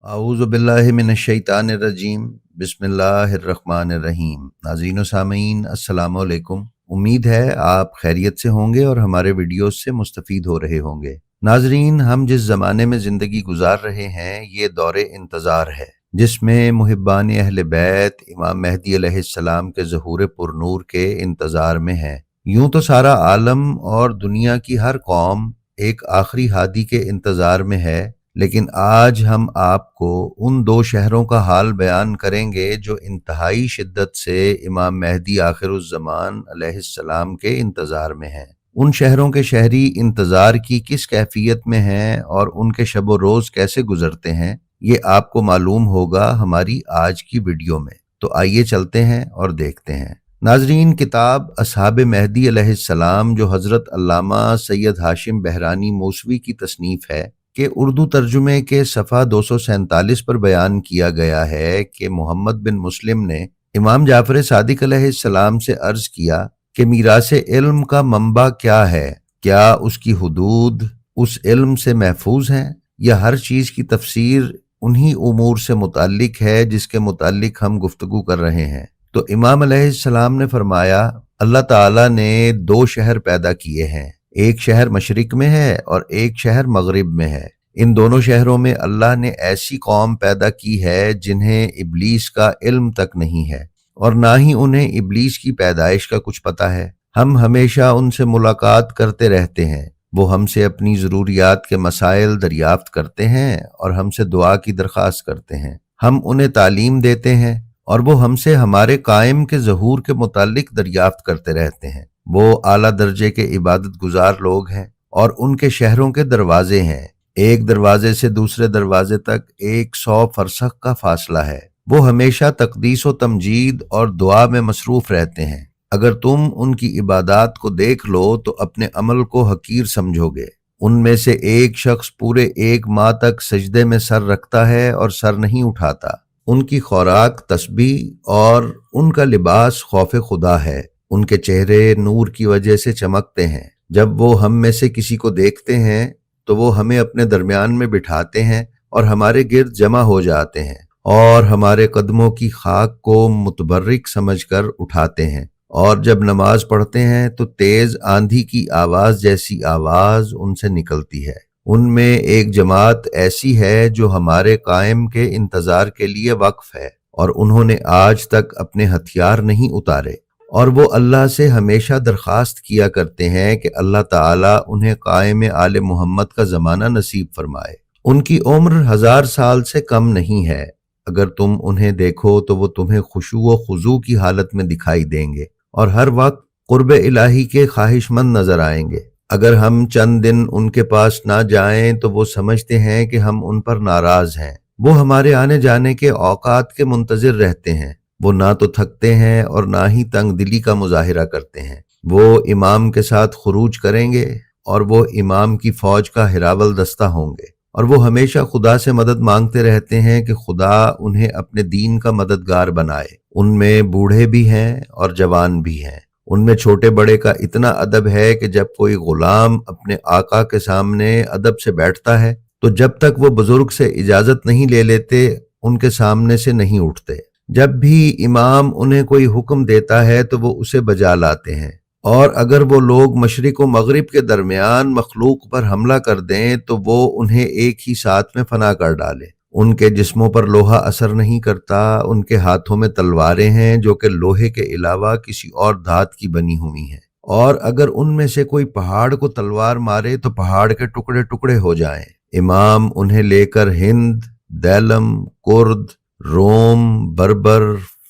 اعوذ باللہ من الشیطان الرجیم بسم اللہ الرحمن الرحیم۔ ناظرین و سامعین السلام علیکم۔ امید ہے آپ خیریت سے ہوں گے اور ہمارے ویڈیوز سے مستفید ہو رہے ہوں گے۔ ناظرین، ہم جس زمانے میں زندگی گزار رہے ہیں یہ دور انتظار ہے، جس میں محبان اہل بیت امام مہدی علیہ السلام کے ظہور پر نور کے انتظار میں ہیں۔ یوں تو سارا عالم اور دنیا کی ہر قوم ایک آخری ہادی کے انتظار میں ہے، لیکن آج ہم آپ کو ان دو شہروں کا حال بیان کریں گے جو انتہائی شدت سے امام مہدی آخر الزمان علیہ السلام کے انتظار میں ہیں۔ ان شہروں کے شہری انتظار کی کس کیفیت میں ہیں اور ان کے شب و روز کیسے گزرتے ہیں، یہ آپ کو معلوم ہوگا ہماری آج کی ویڈیو میں۔ تو آئیے چلتے ہیں اور دیکھتے ہیں۔ ناظرین، کتاب اصحاب مہدی علیہ السلام جو حضرت علامہ سید ہاشم بہرانی موسوی کی تصنیف ہے کہ اردو ترجمے کے صفحہ 247 پر بیان کیا گیا ہے کہ محمد بن مسلم نے امام جعفر صادق علیہ السلام سے عرض کیا کہ میراث علم کا منبع کیا ہے؟ کیا اس کی حدود اس علم سے محفوظ ہیں یا ہر چیز کی تفسیر انہی امور سے متعلق ہے جس کے متعلق ہم گفتگو کر رہے ہیں؟ تو امام علیہ السلام نے فرمایا، اللہ تعالیٰ نے دو شہر پیدا کیے ہیں، ایک شہر مشرق میں ہے اور ایک شہر مغرب میں ہے۔ ان دونوں شہروں میں اللہ نے ایسی قوم پیدا کی ہے جنہیں ابلیس کا علم تک نہیں ہے، اور نہ ہی انہیں ابلیس کی پیدائش کا کچھ پتہ ہے۔ ہم ہمیشہ ان سے ملاقات کرتے رہتے ہیں، وہ ہم سے اپنی ضروریات کے مسائل دریافت کرتے ہیں اور ہم سے دعا کی درخواست کرتے ہیں۔ ہم انہیں تعلیم دیتے ہیں اور وہ ہم سے ہمارے قائم کے ظہور کے متعلق دریافت کرتے رہتے ہیں۔ وہ اعلیٰ درجے کے عبادت گزار لوگ ہیں اور ان کے شہروں کے دروازے ہیں، ایک دروازے سے دوسرے دروازے تک 100 فرسخ کا فاصلہ ہے۔ وہ ہمیشہ تقدیس و تمجید اور دعا میں مصروف رہتے ہیں۔ اگر تم ان کی عبادات کو دیکھ لو تو اپنے عمل کو حقیر سمجھو گے۔ ان میں سے ایک شخص پورے 1 ماہ تک سجدے میں سر رکھتا ہے اور سر نہیں اٹھاتا۔ ان کی خوراک تسبیح اور ان کا لباس خوف خدا ہے۔ ان کے چہرے نور کی وجہ سے چمکتے ہیں۔ جب وہ ہم میں سے کسی کو دیکھتے ہیں تو وہ ہمیں اپنے درمیان میں بٹھاتے ہیں اور ہمارے گرد جمع ہو جاتے ہیں اور ہمارے قدموں کی خاک کو متبرک سمجھ کر اٹھاتے ہیں، اور جب نماز پڑھتے ہیں تو تیز آندھی کی آواز جیسی آواز ان سے نکلتی ہے۔ ان میں ایک جماعت ایسی ہے جو ہمارے قائم کے انتظار کے لیے وقف ہے، اور انہوں نے آج تک اپنے ہتھیار نہیں اتارے، اور وہ اللہ سے ہمیشہ درخواست کیا کرتے ہیں کہ اللہ تعالیٰ انہیں قائم آل محمد کا زمانہ نصیب فرمائے۔ ان کی عمر 1000 سال سے کم نہیں ہے۔ اگر تم انہیں دیکھو تو وہ تمہیں خشوع و خضوع کی حالت میں دکھائی دیں گے اور ہر وقت قرب الہی کے خواہش مند نظر آئیں گے۔ اگر ہم چند دن ان کے پاس نہ جائیں تو وہ سمجھتے ہیں کہ ہم ان پر ناراض ہیں۔ وہ ہمارے آنے جانے کے اوقات کے منتظر رہتے ہیں۔ وہ نہ تو تھکتے ہیں اور نہ ہی تنگ دلی کا مظاہرہ کرتے ہیں۔ وہ امام کے ساتھ خروج کریں گے اور وہ امام کی فوج کا ہراول دستہ ہوں گے، اور وہ ہمیشہ خدا سے مدد مانگتے رہتے ہیں کہ خدا انہیں اپنے دین کا مددگار بنائے۔ ان میں بوڑھے بھی ہیں اور جوان بھی ہیں۔ ان میں چھوٹے بڑے کا اتنا ادب ہے کہ جب کوئی غلام اپنے آقا کے سامنے ادب سے بیٹھتا ہے تو جب تک وہ بزرگ سے اجازت نہیں لے لیتے ان کے سامنے سے نہیں اٹھتے۔ جب بھی امام انہیں کوئی حکم دیتا ہے تو وہ اسے بجا لاتے ہیں، اور اگر وہ لوگ مشرق و مغرب کے درمیان مخلوق پر حملہ کر دیں تو وہ انہیں ایک ہی ساتھ میں فنا کر ڈالے۔ ان کے جسموں پر لوہا اثر نہیں کرتا، ان کے ہاتھوں میں تلواریں ہیں جو کہ لوہے کے علاوہ کسی اور دھات کی بنی ہوئی ہیں، اور اگر ان میں سے کوئی پہاڑ کو تلوار مارے تو پہاڑ کے ٹکڑے ٹکڑے ہو جائیں۔ امام انہیں لے کر ہند، دیلم، کرد، روم، بربر،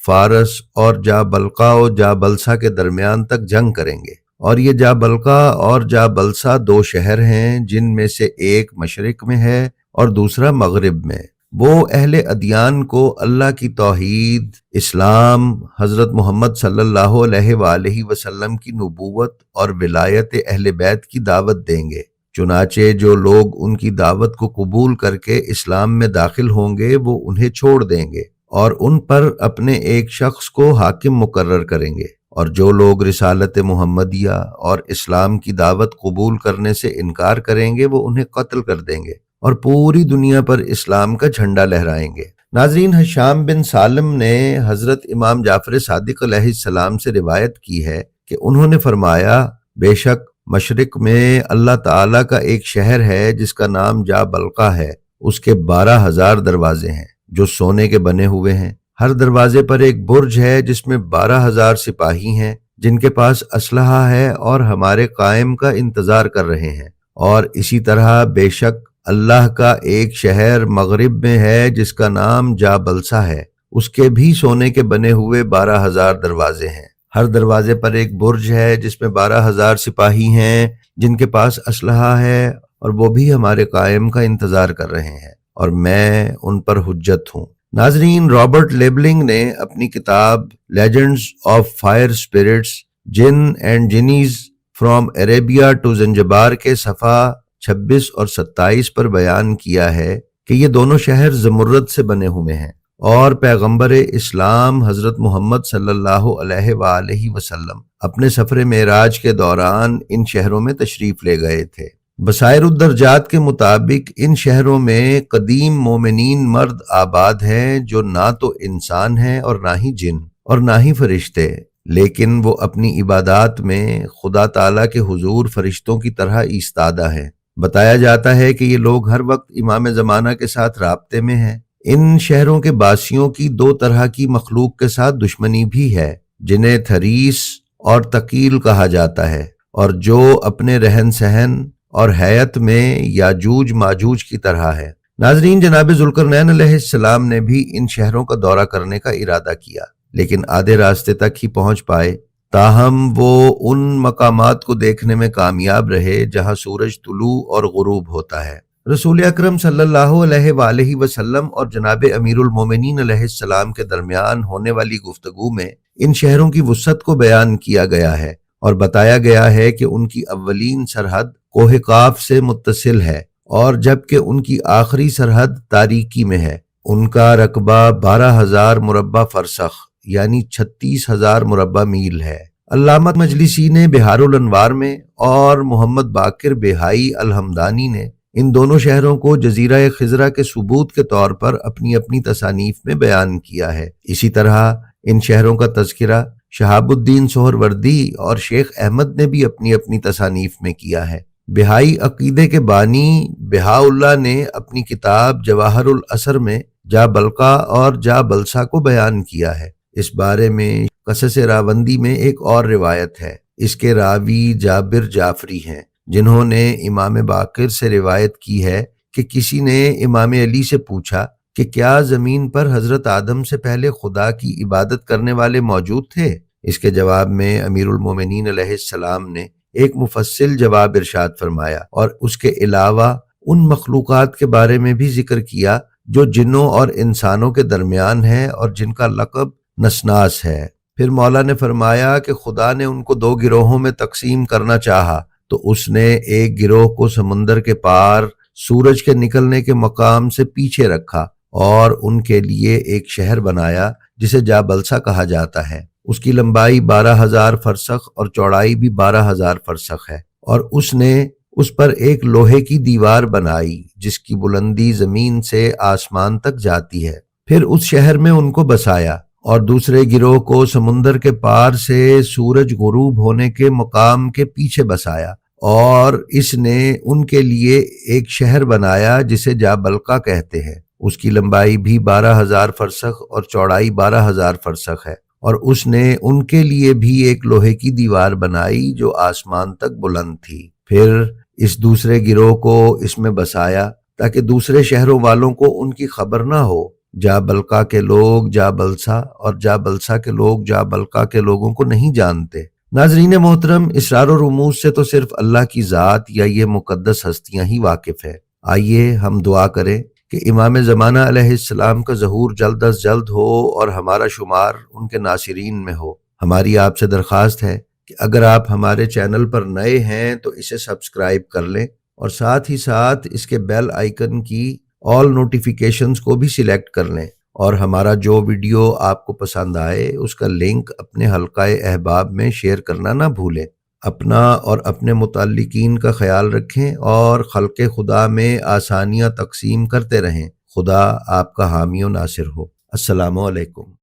فارس اور جابلقا و جابلسا کے درمیان تک جنگ کریں گے، اور یہ جابلقا اور جابلسا 2 شہر ہیں جن میں سے ایک مشرق میں ہے اور دوسرا مغرب میں۔ وہ اہل ادیان کو اللہ کی توحید، اسلام، حضرت محمد صلی اللہ علیہ وآلہ وسلم کی نبوت اور ولایت اہل بیت کی دعوت دیں گے۔ چنانچہ جو لوگ ان کی دعوت کو قبول کر کے اسلام میں داخل ہوں گے وہ انہیں چھوڑ دیں گے اور ان پر اپنے ایک شخص کو حاکم مقرر کریں گے، اور جو لوگ رسالت محمدیہ اور اسلام کی دعوت قبول کرنے سے انکار کریں گے وہ انہیں قتل کر دیں گے۔ اور پوری دنیا پر اسلام کا جھنڈا لہرائیں گے۔ ناظرین، ہشام بن سالم نے حضرت امام جعفر صادق علیہ السلام سے روایت کی ہے کہ انہوں نے فرمایا، بے شک مشرق میں اللہ تعالیٰ کا ایک شہر ہے جس کا نام جابلقہ ہے، اس کے 12,000 دروازے ہیں جو سونے کے بنے ہوئے ہیں، ہر دروازے پر ایک برج ہے جس میں 12,000 سپاہی ہیں جن کے پاس اسلحہ ہے اور ہمارے قائم کا انتظار کر رہے ہیں، اور اسی طرح بے شک اللہ کا ایک شہر مغرب میں ہے جس کا نام جابلسا ہے، اس کے بھی سونے کے بنے ہوئے 12,000 دروازے ہیں، ہر دروازے پر ایک برج ہے جس میں 12,000 سپاہی ہیں جن کے پاس اسلحہ ہے اور وہ بھی ہمارے قائم کا انتظار کر رہے ہیں، اور میں ان پر حجت ہوں۔ ناظرین، رابرٹ لیبلنگ نے اپنی کتاب legends of fire spirits, jinn and genies from Arabia to Zanzibar کے صفحہ 26 اور 27 پر بیان کیا ہے کہ یہ دونوں شہر زمرد سے بنے ہوئے ہیں، اور پیغمبر اسلام حضرت محمد صلی اللہ علیہ وآلہ وسلم اپنے سفر معراج کے دوران ان شہروں میں تشریف لے گئے تھے۔ بصائر الدرجات کے مطابق ان شہروں میں قدیم مومنین مرد آباد ہیں جو نہ تو انسان ہیں اور نہ ہی جن اور نہ ہی فرشتے، لیکن وہ اپنی عبادات میں خدا تعالیٰ کے حضور فرشتوں کی طرح ایستادہ ہیں۔ بتایا جاتا ہے کہ یہ لوگ ہر وقت امام زمانہ کے ساتھ رابطے میں ہیں۔ ان شہروں کے باسیوں کی 2 طرح کی مخلوق کے ساتھ دشمنی بھی ہے، جنہیں تھریس اور تقیل کہا جاتا ہے، اور جو اپنے رہن سہن اور حیت میں یاجوج ماجوج کی طرح ہے۔ ناظرین، جناب ذوالقرنین علیہ السلام نے بھی ان شہروں کا دورہ کرنے کا ارادہ کیا، لیکن آدھے راستے تک ہی پہنچ پائے، تاہم وہ ان مقامات کو دیکھنے میں کامیاب رہے جہاں سورج طلوع اور غروب ہوتا ہے۔ رسول اکرم صلی اللہ علیہ وآلہ وسلم اور جناب امیر المومنین علیہ السلام کے درمیان ہونے والی گفتگو میں ان شہروں کی وسعت کو بیان کیا گیا ہے، اور بتایا گیا ہے کہ ان کی اولین سرحد کوہ قاف سے متصل ہے، اور جبکہ ان کی آخری سرحد تاریکی میں ہے۔ ان کا رقبہ 12,000 مربع فرسخ یعنی 36,000 مربع میل ہے۔ علامہ مجلسی نے بہار الانوار میں اور محمد باقر بہائی الحمدانی نے ان دونوں شہروں کو جزیرہ خضرہ کے ثبوت کے طور پر اپنی اپنی تصانیف میں بیان کیا ہے۔ اسی طرح ان شہروں کا تذکرہ شہاب الدین سہروردی اور شیخ احمد نے بھی اپنی اپنی تصانیف میں کیا ہے۔ بہائی عقیدے کے بانی بہاء اللہ نے اپنی کتاب جواہر الاثر میں جابلقہ اور جابلسا کو بیان کیا ہے۔ اس بارے میں قصص راوندی میں ایک اور روایت ہے۔ اس کے راوی جابر جعفری ہیں، جنہوں نے امام باقر سے روایت کی ہے کہ کسی نے امام علی سے پوچھا کہ کیا زمین پر حضرت آدم سے پہلے خدا کی عبادت کرنے والے موجود تھے؟ اس کے جواب میں امیر المومنین علیہ السلام نے ایک مفصل جواب ارشاد فرمایا، اور اس کے علاوہ ان مخلوقات کے بارے میں بھی ذکر کیا جو جنوں اور انسانوں کے درمیان ہے اور جن کا لقب نسناس ہے۔ پھر مولا نے فرمایا کہ خدا نے ان کو 2 گروہوں میں تقسیم کرنا چاہا، تو اس نے ایک گروہ کو سمندر کے پار سورج کے نکلنے کے مقام سے پیچھے رکھا اور ان کے لیے ایک شہر بنایا جسے جابلسا کہا جاتا ہے۔ اس کی لمبائی 12,000 فرسخ اور چوڑائی بھی 12,000 فرسخ ہے، اور اس نے اس پر ایک لوہے کی دیوار بنائی جس کی بلندی زمین سے آسمان تک جاتی ہے۔ پھر اس شہر میں ان کو بسایا، اور دوسرے گروہ کو سمندر کے پار سے سورج غروب ہونے کے مقام کے پیچھے بسایا، اور اس نے ان کے لیے ایک شہر بنایا جسے جابلقہ کہتے ہیں۔ اس کی لمبائی بھی 12,000 فرسخ اور چوڑائی 12,000 فرسخ ہے، اور اس نے ان کے لیے بھی ایک لوہے کی دیوار بنائی جو آسمان تک بلند تھی۔ پھر اس دوسرے گروہ کو اس میں بسایا تاکہ دوسرے شہروں والوں کو ان کی خبر نہ ہو۔ جابلقہ کے لوگ جابلسا اور جابلسا کے لوگ جابلقہ کے لوگوں کو نہیں جانتے۔ ناظرین محترم، اسرار و رموز سے تو صرف اللہ کی ذات یا یہ مقدس ہستیاں ہی واقف ہے۔ آئیے ہم دعا کریں کہ امام زمانہ علیہ السلام کا ظہور جلد از جلد ہو اور ہمارا شمار ان کے ناصرین میں ہو۔ ہماری آپ سے درخواست ہے کہ اگر آپ ہمارے چینل پر نئے ہیں تو اسے سبسکرائب کر لیں، اور ساتھ ہی ساتھ اس کے بیل آئیکن کی آل نوٹیفیکیشنز کو بھی سلیکٹ کر لیں، اور ہمارا جو ویڈیو آپ کو پسند آئے اس کا لنک اپنے حلقہ احباب میں شیئر کرنا نہ بھولیں۔ اپنا اور اپنے متعلقین کا خیال رکھیں اور خلق خدا میں آسانیاں تقسیم کرتے رہیں۔ خدا آپ کا حامی و ناصر ہو۔ السلام علیکم۔